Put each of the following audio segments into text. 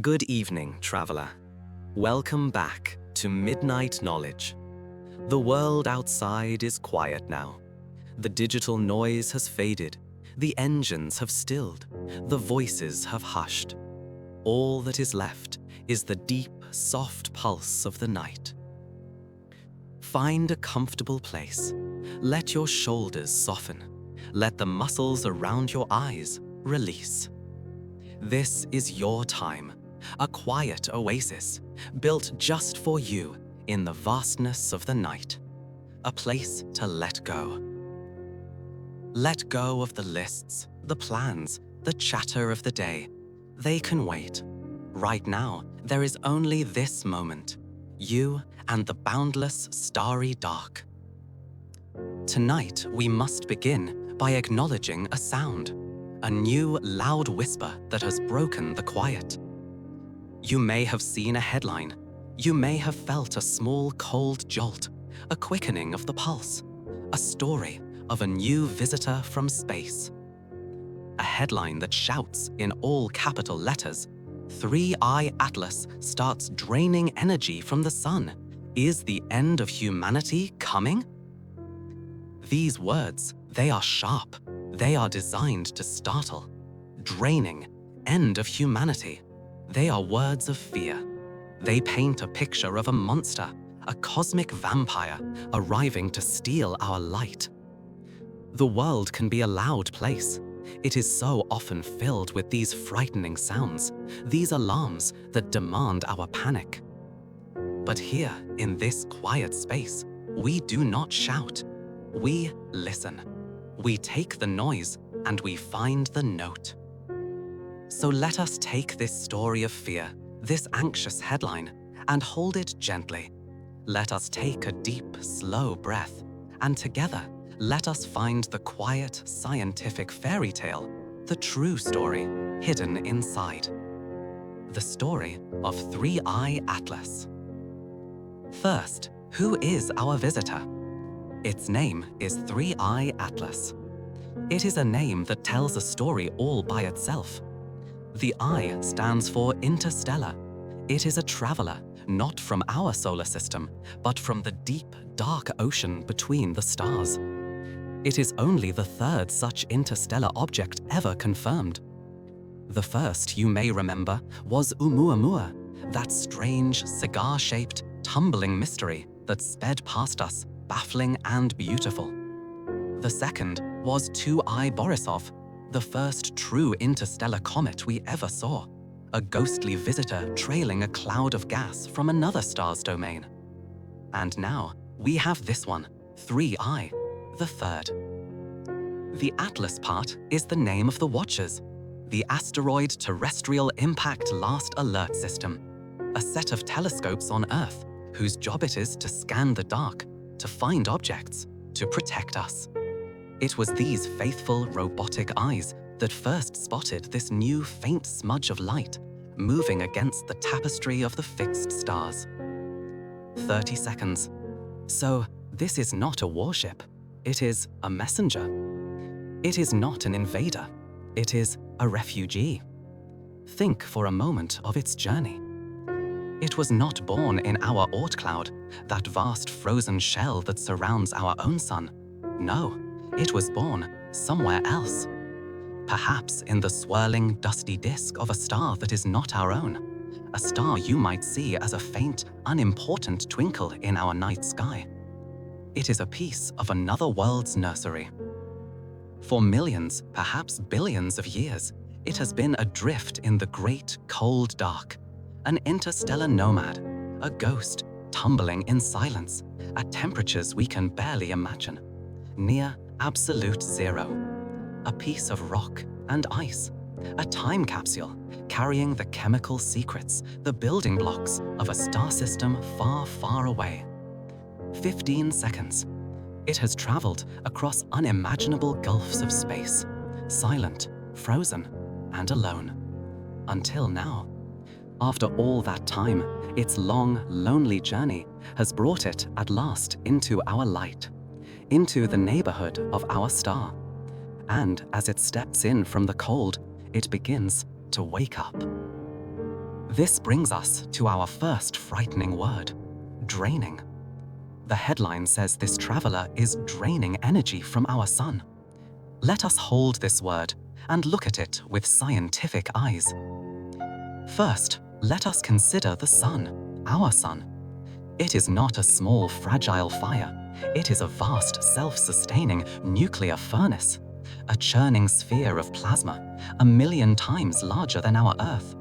Good evening, traveler. Welcome back to Midnight Knowledge. The world outside is quiet now. The digital noise has faded. The engines have stilled. The voices have hushed. All that is left is the deep, soft pulse of the night. Find a comfortable place. Let your shoulders soften. Let the muscles around your eyes release. This is your time, a quiet oasis built just for you in the vastness of the night. A place to let go. Let go of the lists, the plans, the chatter of the day. They can wait. Right now, there is only this moment, you and the boundless starry dark. Tonight, we must begin by acknowledging a sound, a new loud whisper that has broken the quiet. You may have seen a headline. You may have felt a small cold jolt, a quickening of the pulse, a story of a new visitor from space. A headline that shouts in all capital letters, 3I Atlas starts draining energy from the sun. Is the end of humanity coming? These words, they are sharp. They are designed to startle. Draining, end of humanity. They are words of fear. They paint a picture of a monster, a cosmic vampire, arriving to steal our light. The world can be a loud place. It is so often filled with these frightening sounds, these alarms that demand our panic. But here, in this quiet space, we do not shout. We listen. We take the noise and we find the note. So let us take this story of fear, this anxious headline, and hold it gently. Let us take a deep, slow breath, and together, let us find the quiet, scientific fairy tale, the true story hidden inside. The story of 3I Atlas. First, who is our visitor? Its name is 3I Atlas. It is a name that tells a story all by itself. The I stands for interstellar. It is a traveler, not from our solar system, but from the deep, dark ocean between the stars. It is only the third such interstellar object ever confirmed. The first, you may remember, was Oumuamua, that strange, cigar-shaped, tumbling mystery that sped past us, baffling and beautiful. The second was 2I Borisov, the first true interstellar comet we ever saw, a ghostly visitor trailing a cloud of gas from another star's domain. And now, we have this one, 3I, the third. The Atlas part is the name of the Watchers, the Asteroid Terrestrial Impact Last Alert System, a set of telescopes on Earth whose job it is to scan the dark, to find objects, to protect us. It was these faithful robotic eyes that first spotted this new faint smudge of light moving against the tapestry of the fixed stars. 30 seconds. So this is not a warship. It is a messenger. It is not an invader. It is a refugee. Think for a moment of its journey. It was not born in our Oort cloud, that vast frozen shell that surrounds our own sun. No, it was born somewhere else. Perhaps in the swirling, dusty disk of a star that is not our own. A star you might see as a faint, unimportant twinkle in our night sky. It is a piece of another world's nursery. For millions, perhaps billions of years, it has been adrift in the great, cold dark. An interstellar nomad, a ghost, tumbling in silence, at temperatures we can barely imagine. Near absolute zero. A piece of rock and ice. A time capsule carrying the chemical secrets, the building blocks of a star system far, far away. 15 seconds. It has traveled across unimaginable gulfs of space, silent, frozen, and alone. Until now. After all that time, its long, lonely journey has brought it at last into our light, into the neighborhood of our star. And as it steps in from the cold, it begins to wake up. This brings us to our first frightening word, draining. The headline says this traveler is draining energy from our sun. Let us hold this word and look at it with scientific eyes. First, let us consider the sun, our sun. It is not a small, fragile fire. It is a vast, self-sustaining nuclear furnace, a churning sphere of plasma, 1,000,000 times larger than our Earth.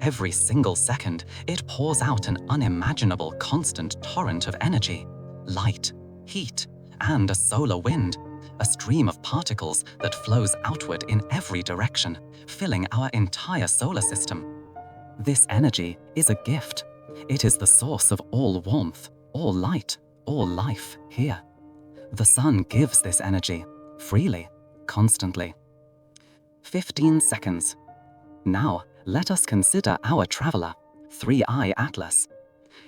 Every single second, it pours out an unimaginable constant torrent of energy, light, heat, and a solar wind, a stream of particles that flows outward in every direction, filling our entire solar system. This energy is a gift. It is the source of all warmth, all light, all life here. The sun gives this energy, freely, constantly. 15 seconds. Now, let us consider our traveler, 3i Atlas.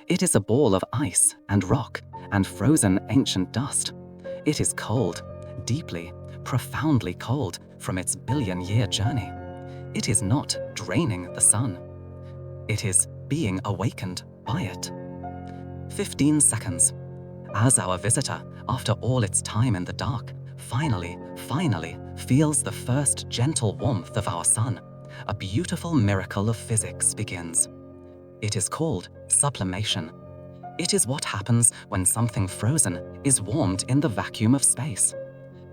It is a ball of ice and rock and frozen ancient dust. It is cold, deeply, profoundly cold from its billion-year journey. It is not draining the sun. It is being awakened by it. 15 seconds. As our visitor, after all its time in the dark, finally feels the first gentle warmth of our sun, a beautiful miracle of physics begins. It is called sublimation. It is what happens when something frozen is warmed in the vacuum of space.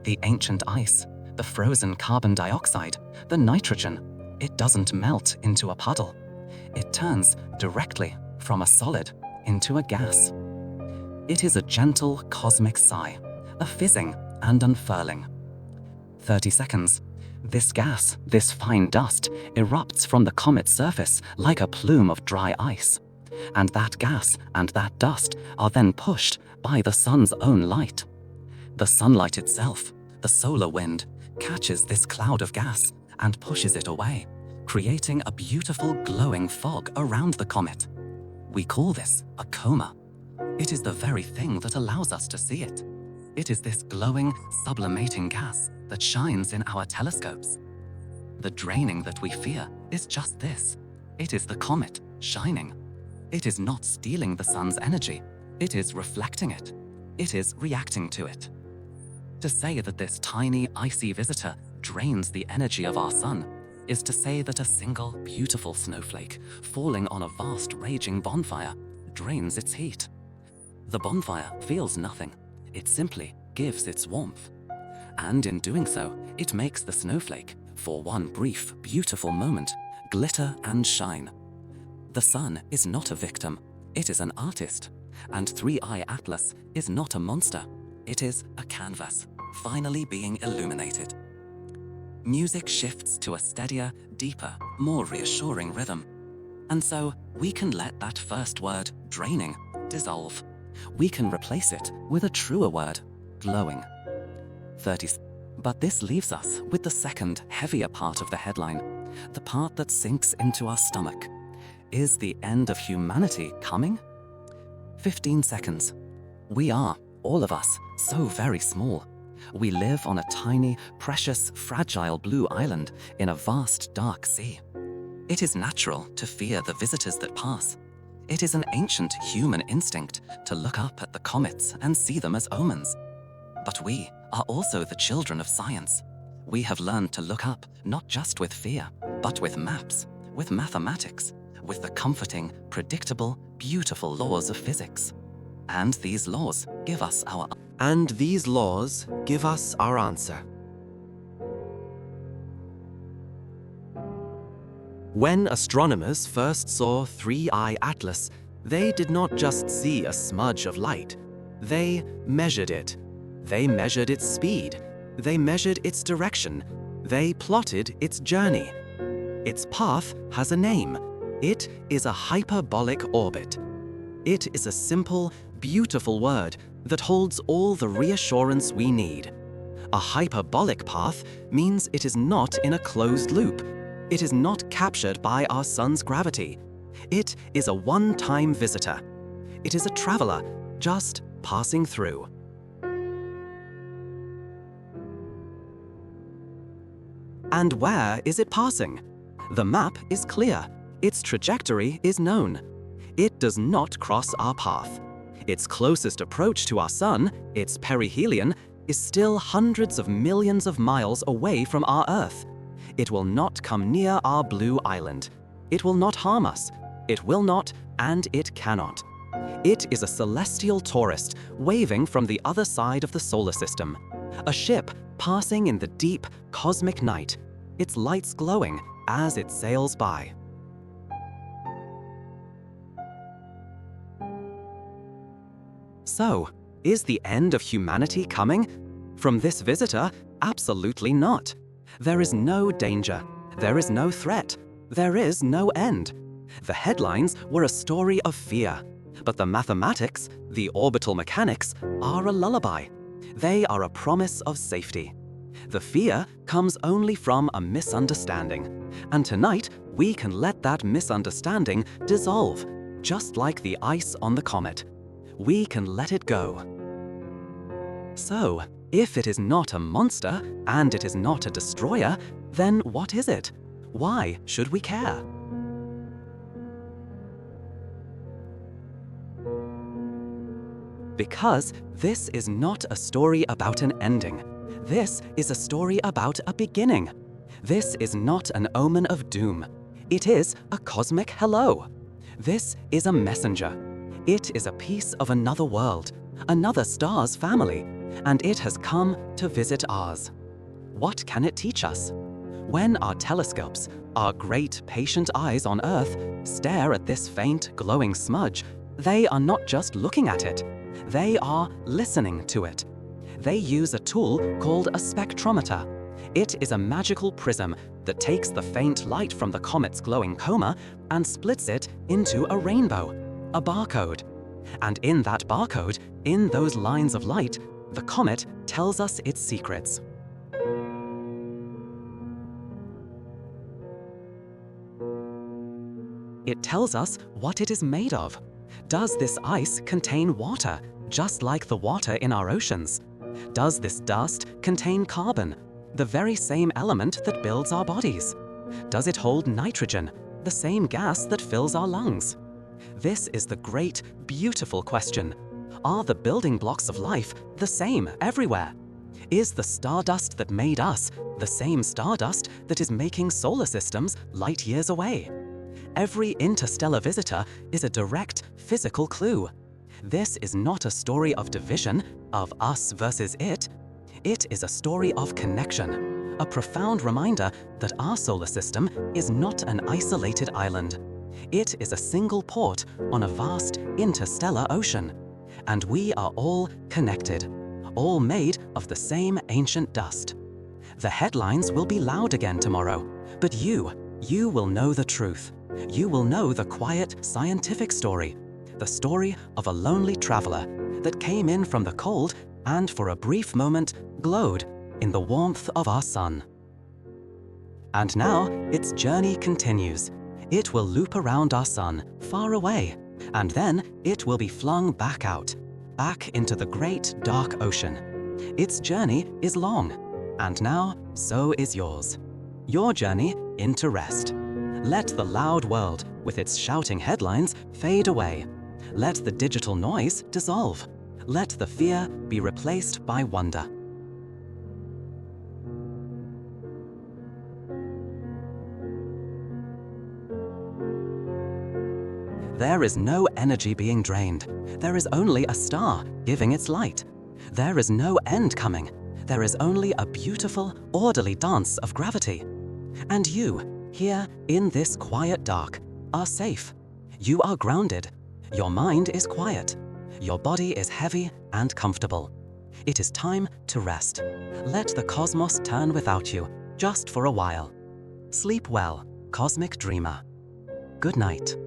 The ancient ice, the frozen carbon dioxide, the nitrogen, it doesn't melt into a puddle. It turns directly from a solid into a gas. It is a gentle cosmic sigh, a fizzing and unfurling. 30 seconds. This gas, this fine dust, erupts from the comet's surface like a plume of dry ice. And that gas and that dust are then pushed by the sun's own light. The sunlight itself, the solar wind, catches this cloud of gas and pushes it away, creating a beautiful glowing fog around the comet. We call this a coma. It is the very thing that allows us to see it. It is this glowing, sublimating gas that shines in our telescopes. The draining that we fear is just this. It is the comet shining. It is not stealing the sun's energy. It is reflecting it. It is reacting to it. To say that this tiny, icy visitor drains the energy of our sun is to say that a single, beautiful snowflake falling on a vast, raging bonfire drains its heat. The bonfire feels nothing. It simply gives its warmth. And in doing so, it makes the snowflake, for one brief, beautiful moment, glitter and shine. The sun is not a victim. It is an artist. And 3i Atlas is not a monster. It is a canvas, finally being illuminated. Music shifts to a steadier, deeper, more reassuring rhythm. And so, we can let that first word, draining, dissolve. We can replace it with a truer word, glowing. 30. But this leaves us with the second, heavier part of the headline, the part that sinks into our stomach. Is the end of humanity coming? 15 seconds. We are, all of us, so very small. We live on a tiny, precious, fragile blue island in a vast, dark sea. It is natural to fear the visitors that pass. It is an ancient human instinct to look up at the comets and see them as omens. But we are also the children of science. We have learned to look up not just with fear, but with maps, with mathematics, with the comforting, predictable, beautiful laws of physics. And these laws give us our answer. When astronomers first saw 3i Atlas, they did not just see a smudge of light. They measured it. They measured its speed. They measured its direction. They plotted its journey. Its path has a name. It is a hyperbolic orbit. It is a simple, beautiful word that holds all the reassurance we need. A hyperbolic path means it is not in a closed loop. It is not captured by our sun's gravity. It is a one-time visitor. It is a traveler just passing through. And where is it passing? The map is clear. Its trajectory is known. It does not cross our path. Its closest approach to our sun, its perihelion, is still hundreds of millions of miles away from our Earth. It will not come near our blue island. It will not harm us. It will not, and it cannot. It is a celestial tourist waving from the other side of the solar system. A ship passing in the deep, cosmic night, its lights glowing as it sails by. So, is the end of humanity coming? From this visitor, absolutely not. There is no danger. There is no threat. There is no end. The headlines were a story of fear, but the mathematics, the orbital mechanics, are a lullaby. They are a promise of safety. The fear comes only from a misunderstanding, and tonight we can let that misunderstanding dissolve, just like the ice on the comet. We can let it go. So, if it is not a monster and it is not a destroyer, then what is it? Why should we care? Because this is not a story about an ending. This is a story about a beginning. This is not an omen of doom. It is a cosmic hello. This is a messenger. It is a piece of another world, another star's family, and it has come to visit ours. What can it teach us? When our telescopes, our great patient eyes on Earth, stare at this faint, glowing smudge, they are not just looking at it. They are listening to it. They use a tool called a spectrometer. It is a magical prism that takes the faint light from the comet's glowing coma and splits it into a rainbow, a barcode. And in that barcode, in those lines of light, the comet tells us its secrets. It tells us what it is made of. Does this ice contain water, just like the water in our oceans? Does this dust contain carbon, the very same element that builds our bodies? Does it hold nitrogen, the same gas that fills our lungs? This is the great, beautiful question. Are the building blocks of life the same everywhere? Is the stardust that made us the same stardust that is making solar systems light years away? Every interstellar visitor is a direct, physical clue. This is not a story of division, of us versus it. It is a story of connection, a profound reminder that our solar system is not an isolated island. It is a single port on a vast interstellar ocean. And we are all connected, all made of the same ancient dust. The headlines will be loud again tomorrow, but you will know the truth. You will know the quiet, scientific story, the story of a lonely traveler that came in from the cold and for a brief moment glowed in the warmth of our sun. And now its journey continues. It will loop around our sun, far away, and then it will be flung back out, back into the great dark ocean. Its journey is long, and now so is yours. Your journey into rest. Let the loud world, with its shouting headlines, fade away. Let the digital noise dissolve. Let the fear be replaced by wonder. There is no energy being drained. There is only a star giving its light. There is no end coming. There is only a beautiful, orderly dance of gravity. And you, here in this quiet dark, are safe. You are grounded. Your mind is quiet. Your body is heavy and comfortable. It is time to rest. Let the cosmos turn without you, just for a while. Sleep well, cosmic dreamer. Good night.